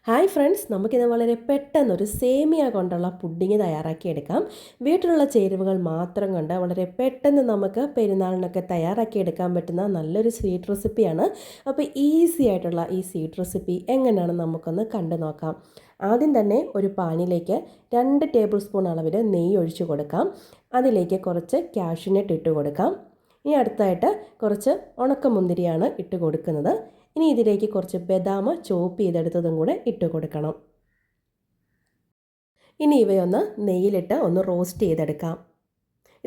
Hi friends, നമുക്കിത് വളരെ പെട്ടെന്നൊരു സേമിയ കൊണ്ടുള്ള പുഡിങ് തയ്യാറാക്കിയെടുക്കാം. വീട്ടിലുള്ള ചേരുവകൾ മാത്രം കൊണ്ട് വളരെ പെട്ടെന്ന് നമുക്ക് പെരുന്നാളിനൊക്കെ തയ്യാറാക്കിയെടുക്കാൻ പറ്റുന്ന നല്ലൊരു സ്വീറ്റ് റെസിപ്പിയാണ്. അപ്പോൾ ഈസി ആയിട്ടുള്ള ഈ സ്വീറ്റ് റെസിപ്പി എങ്ങനെയാണ് നമുക്കൊന്ന് കണ്ടു നോക്കാം. ആദ്യം തന്നെ ഒരു പാനിലേക്ക് 2 ടേബിൾ സ്പൂൺ അളവിൽ നെയ്യ് ഒഴിച്ചു കൊടുക്കാം. അതിലേക്ക് കുറച്ച് കാഷ്യൂനട്ട് ഇട്ട് കൊടുക്കാം. ഇനി അടുത്തായിട്ട് കുറച്ച് ഉണക്കമുന്തിരിയാണ് ഇട്ട് കൊടുക്കുന്നത്. ഇനി ഇതിലേക്ക് കുറച്ച് ബദാം ചോപ്പ് ചെയ്തെടുത്തതും കൂടെ ഇട്ട് കൊടുക്കണം. ഇനി ഇവയൊന്ന് നെയ്യിലിട്ട് ഒന്ന് റോസ്റ്റ് ചെയ്തെടുക്കാം.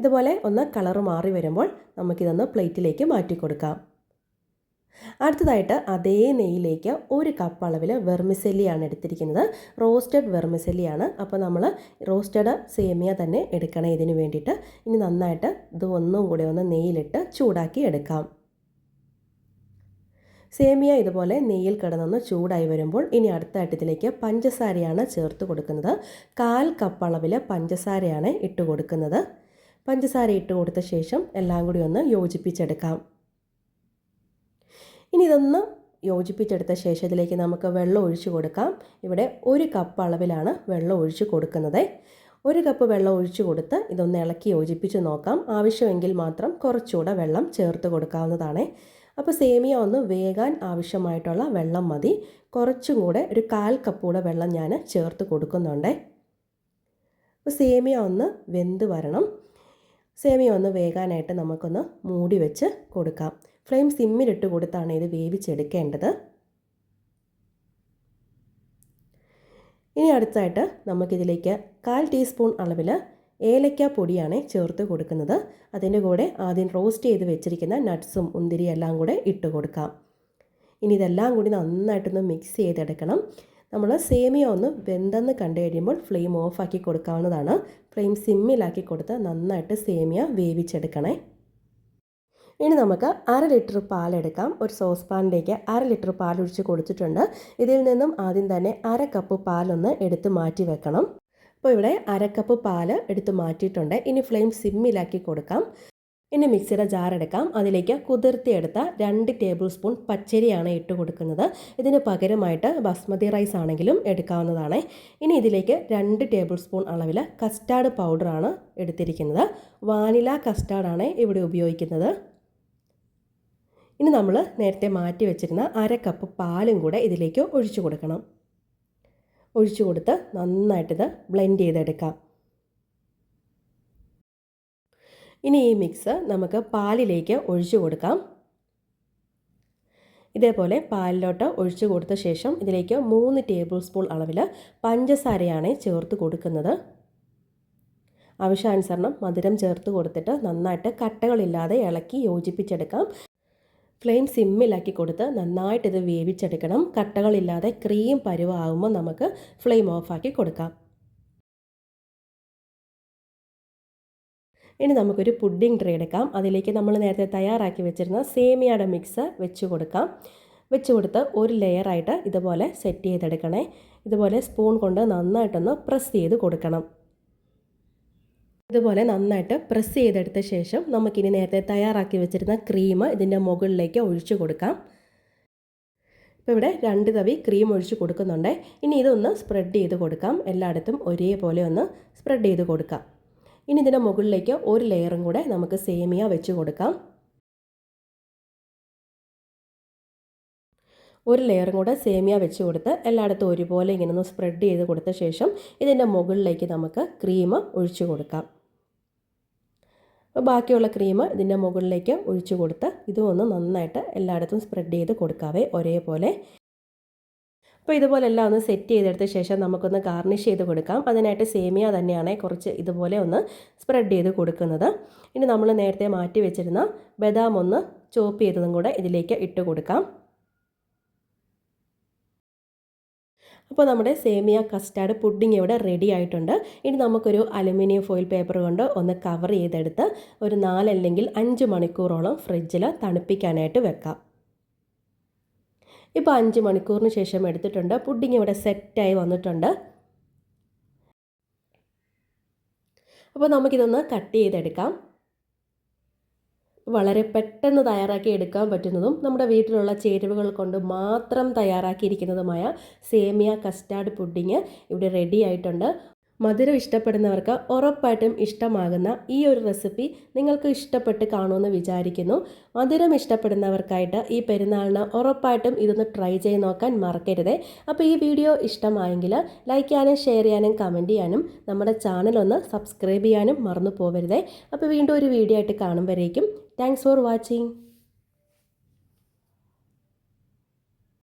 ഇതുപോലെ ഒന്ന് കളറ് മാറി വരുമ്പോൾ നമുക്കിതൊന്ന് പ്ലേറ്റിലേക്ക് മാറ്റി കൊടുക്കാം. അടുത്തതായിട്ട് അതേ നെയ്യിലേക്ക് 1 കപ്പ് അളവിൽ വെർമിസെല്ലിയാണ് എടുത്തിരിക്കുന്നത്. റോസ്റ്റഡ് വെർമിസെല്ലിയാണ്. അപ്പോൾ നമ്മൾ റോസ്റ്റഡ് സേമിയ തന്നെ എടുക്കണം ഇതിന് വേണ്ടിയിട്ട്. ഇനി നന്നായിട്ട് ഇത് ഒന്നും കൂടെ ഒന്ന് നെയ്യിലിട്ട് ചൂടാക്കി എടുക്കാം. സേമിയ ഇതുപോലെ നെയ്യിൽ കിടന്നൊന്ന് ചൂടായി വരുമ്പോൾ ഇനി അടുത്തായിട്ട് ഇതിലേക്ക് പഞ്ചസാരയാണ് ചേർത്ത് കൊടുക്കുന്നത്. 1/4 കപ്പ് അളവിൽ പഞ്ചസാരയാണ് ഇട്ട് കൊടുക്കുന്നത്. പഞ്ചസാര ഇട്ട് കൊടുത്ത ശേഷം എല്ലാം കൂടി ഒന്ന് യോജിപ്പിച്ചെടുക്കാം. ഇനി ഇതൊന്ന് യോജിപ്പിച്ചെടുത്ത ശേഷം ഇതിലേക്ക് നമുക്ക് വെള്ളം ഒഴിച്ചു കൊടുക്കാം. ഇവിടെ 1 കപ്പ് അളവിലാണ് വെള്ളം ഒഴിച്ചു കൊടുക്കുന്നത്. 1 കപ്പ് വെള്ളം ഒഴിച്ചു കൊടുത്ത് ഇതൊന്ന് ഇളക്കി യോജിപ്പിച്ച് നോക്കാം. ആവശ്യമെങ്കിൽ മാത്രം കുറച്ചുകൂടെ വെള്ളം ചേർത്ത് കൊടുക്കാവുന്നതാണ്. അപ്പോൾ സേമിയ ഒന്ന് വേകാൻ ആവശ്യമായിട്ടുള്ള വെള്ളം മതി. കുറച്ചും കൂടെ ഒരു 1/4 കപ്പ് കൂടെ വെള്ളം ഞാൻ ചേർത്ത് കൊടുക്കുന്നുണ്ട്. അപ്പോൾ സേമിയ ഒന്ന് വെന്ത് വരണം. സേമിയ ഒന്ന് വേകാനായിട്ട് നമുക്കൊന്ന് മൂടി വെച്ച് കൊടുക്കാം. ഫ്ലെയിം സിമ്മിലിട്ട് കൊടുത്താണ് ഇത് വേവിച്ചെടുക്കേണ്ടത്. ഇനി അടുത്തായിട്ട് നമുക്കിതിലേക്ക് 1/4 ടീസ്പൂൺ അളവിൽ ഏലക്ക പൊടിയാണ് ചേർത്ത് കൊടുക്കുന്നത്. അതിൻ്റെ കൂടെ ആദ്യം റോസ്റ്റ് ചെയ്ത് വെച്ചിരിക്കുന്ന നട്ട്സും മുന്തിരി എല്ലാം കൂടെ ഇട്ട് കൊടുക്കാം. ഇനി ഇതെല്ലാം കൂടി നന്നായിട്ടൊന്ന് മിക്സ് ചെയ്തെടുക്കണം. നമ്മൾ സേമിയ ഒന്ന് വെന്തെന്ന് കണ്ടു കഴിയുമ്പോൾ ഫ്ലെയിം ഓഫാക്കി കൊടുക്കാവുന്നതാണ്. ഫ്ലെയിം സിമ്മിലാക്കി കൊടുത്ത് നന്നായിട്ട് സേമിയ വേവിച്ചെടുക്കണേ. ഇനി നമുക്ക് 1/2 ലിറ്റർ പാലെടുക്കാം. ഒരു സോസ് പാനിലേക്ക് 1/2 ലിറ്റർ പാൽ ഒഴിച്ച് കൊടുത്തിട്ടുണ്ട്. ഇതിൽ നിന്നും ആദ്യം തന്നെ 1/2 കപ്പ് പാലൊന്ന് എടുത്ത് മാറ്റി വെക്കണം. അപ്പോൾ ഇവിടെ 1/2 കപ്പ് പാല് എടുത്ത് മാറ്റിയിട്ടുണ്ട്. ഇനി ഫ്ലെയിം സിമ്മിലാക്കി കൊടുക്കാം. ഇനി മിക്സിയുടെ ജാർ എടുക്കാം. അതിലേക്ക് കുതിർത്തിയെടുത്ത 2 ടേബിൾ സ്പൂൺ പച്ചരിയാണ് ഇട്ട് കൊടുക്കുന്നത്. ഇതിന് പകരമായിട്ട് ബസ്മതി റൈസ് ആണെങ്കിലും എടുക്കാവുന്നതാണ്. ഇനി ഇതിലേക്ക് 2 ടേബിൾ സ്പൂൺ അളവിൽ കസ്റ്റാർഡ് പൗഡറാണ് എടുത്തിരിക്കുന്നത്. വാനില കസ്റ്റാർഡാണ് ഇവിടെ ഉപയോഗിക്കുന്നത്. ഇനി നമ്മൾ നേരത്തെ മാറ്റി വെച്ചിരുന്ന 1/2 കപ്പ് പാലും കൂടെ ഇതിലേക്ക് ഒഴിച്ചു കൊടുക്കണം. ഒഴിച്ചു കൊടുത്ത് നന്നായിട്ടിത് ബ്ലെൻഡ് ചെയ്തെടുക്കാം. ഇനി ഈ മിക്സ് നമുക്ക് പാലിലേക്ക് ഒഴിച്ചു കൊടുക്കാം. ഇതേപോലെ പാലിലോട്ട് ഒഴിച്ചു കൊടുത്ത ശേഷം ഇതിലേക്ക് 3 ടേബിൾ സ്പൂൺ അളവിൽ പഞ്ചസാരയാണ് ചേർത്ത് കൊടുക്കുന്നത്. ആവശ്യാനുസരണം മധുരം ചേർത്ത് കൊടുത്തിട്ട് നന്നായിട്ട് കട്ടകളില്ലാതെ ഇളക്കി യോജിപ്പിച്ചെടുക്കാം. ഫ്ലെയിം സിമ്മിലാക്കി കൊടുത്ത് നന്നായിട്ടിത് വേവിച്ചെടുക്കണം. കട്ടകളില്ലാതെ ക്രീം പരുവാകുമ്പോൾ നമുക്ക് ഫ്ലെയിം ഓഫാക്കി കൊടുക്കാം. ഇനി നമുക്കൊരു പുഡിംഗ് ട്രേ എടുക്കാം. അതിലേക്ക് നമ്മൾ നേരത്തെ തയ്യാറാക്കി വെച്ചിരുന്ന സേമിയയുടെ മിക്സ് വെച്ച് കൊടുക്കാം. വെച്ച് കൊടുത്ത് ഒരു ലെയറായിട്ട് ഇതുപോലെ സെറ്റ് ചെയ്തെടുക്കണേ. ഇതുപോലെ സ്പൂൺ കൊണ്ട് നന്നായിട്ടൊന്ന് പ്രസ് ചെയ്ത് കൊടുക്കണം. ഇതുപോലെ നന്നായിട്ട് പ്രസ് ചെയ്തെടുത്ത ശേഷം നമുക്കിനി നേരത്തെ തയ്യാറാക്കി വെച്ചിരുന്ന ക്രീം ഇതിൻ്റെ മുകളിലേക്ക് ഒഴിച്ചു കൊടുക്കാം. ഇപ്പോൾ ഇവിടെ 2 തവി ക്രീം ഒഴിച്ച് കൊടുക്കുന്നുണ്ട്. ഇനി ഇതൊന്ന് സ്പ്രെഡ് ചെയ്ത് കൊടുക്കാം. എല്ലായിടത്തും ഒരേപോലെ ഒന്ന് സ്പ്രെഡ് ചെയ്ത് കൊടുക്കാം. ഇനി ഇതിൻ്റെ മുകളിലേക്ക് ഒരു ലെയറും കൂടെ നമുക്ക് സേമിയ വെച്ച് കൊടുക്കാം. ഒരു ലെയറും കൂടെ സേമിയ വെച്ച് കൊടുത്ത് എല്ലായിടത്തും ഒരുപോലെ ഇങ്ങനെ ഒന്ന് സ്പ്രെഡ് ചെയ്ത് കൊടുത്ത ശേഷം ഇതിൻ്റെ മുകളിലേക്ക് നമുക്ക് ക്രീം ഒഴിച്ചു കൊടുക്കാം. അപ്പോൾ ബാക്കിയുള്ള ക്രീം ഇതിൻ്റെ മുകളിലേക്ക് ഒഴിച്ചു കൊടുത്ത് ഇതും ഒന്ന് നന്നായിട്ട് എല്ലായിടത്തും സ്പ്രെഡ് ചെയ്ത് കൊടുക്കാവേ ഒരേപോലെ. അപ്പോൾ ഇതുപോലെ എല്ലാം ഒന്ന് സെറ്റ് ചെയ്തെടുത്ത ശേഷം നമുക്കൊന്ന് ഗാർണിഷ് ചെയ്ത് കൊടുക്കാം. അതിനായിട്ട് സേമിയ തന്നെയാണ് കുറച്ച് ഇതുപോലെ ഒന്ന് സ്പ്രെഡ് ചെയ്ത് കൊടുക്കുന്നത്. ഇനി നമ്മൾ നേരത്തെ മാറ്റി വെച്ചിരുന്ന ബദാം ഒന്ന് ചോപ്പ് ചെയ്തതും കൂടെ ഇതിലേക്ക് ഇട്ട് കൊടുക്കാം. അപ്പോൾ നമ്മുടെ സേമിയ കസ്റ്റാർഡ് പുഡിംഗ് ഇവിടെ റെഡി ആയിട്ടുണ്ട്. ഇനി നമുക്കൊരു അലുമിനിയം ഫോയിൽ പേപ്പർ കൊണ്ട് ഒന്ന് കവർ ചെയ്തെടുത്ത് ഒരു 4 അല്ലെങ്കിൽ 5 മണിക്കൂറോളം ഫ്രിഡ്ജിൽ തണുപ്പിക്കാനായിട്ട് വെക്കാം. ഇപ്പോൾ 5 മണിക്കൂറിന് ശേഷം എടുത്തിട്ടുണ്ട്. പുഡിംഗ് ഇവിടെ സെറ്റായി വന്നിട്ടുണ്ട്. അപ്പോൾ നമുക്കിതൊന്ന് കട്ട് ചെയ്തെടുക്കാം. വളരെ പെട്ടെന്ന് തയ്യാറാക്കി എടുക്കാൻ പറ്റുന്നതും നമ്മുടെ വീട്ടിലുള്ള ചേരുവകൾ കൊണ്ട് മാത്രം തയ്യാറാക്കിയിരിക്കുന്നതുമായ സേമിയ കസ്റ്റാർഡ് പുഡിങ് ഇവിടെ റെഡി ആയിട്ടുണ്ട്. മധുരം ഇഷ്ടപ്പെടുന്നവർക്ക് ഉറപ്പായിട്ടും ഇഷ്ടമാകുന്ന ഈ ഒരു റെസിപ്പി നിങ്ങൾക്ക് ഇഷ്ടപ്പെട്ട് കാണുമെന്ന് വിചാരിക്കുന്നു. മധുരം ഇഷ്ടപ്പെടുന്നവർക്കായിട്ട് ഈ പെരുന്നാളിന് ഉറപ്പായിട്ടും ഇതൊന്ന് ട്രൈ ചെയ്ത് നോക്കാൻ മറക്കരുത്. അപ്പോൾ ഈ വീഡിയോ ഇഷ്ടമായെങ്കിൽ ലൈക്ക് ചെയ്യാനും ഷെയർ ചെയ്യാനും കമൻറ്റ് ചെയ്യാനും നമ്മുടെ ചാനൽ ഒന്ന് സബ്സ്ക്രൈബ് ചെയ്യാനും മറന്നു പോകരുത്. അപ്പോൾ വീണ്ടും ഒരു വീഡിയോ ആയിട്ട് കാണുമ്പോഴേക്കും താങ്ക്സ് ഫോർ വാച്ചിങ്.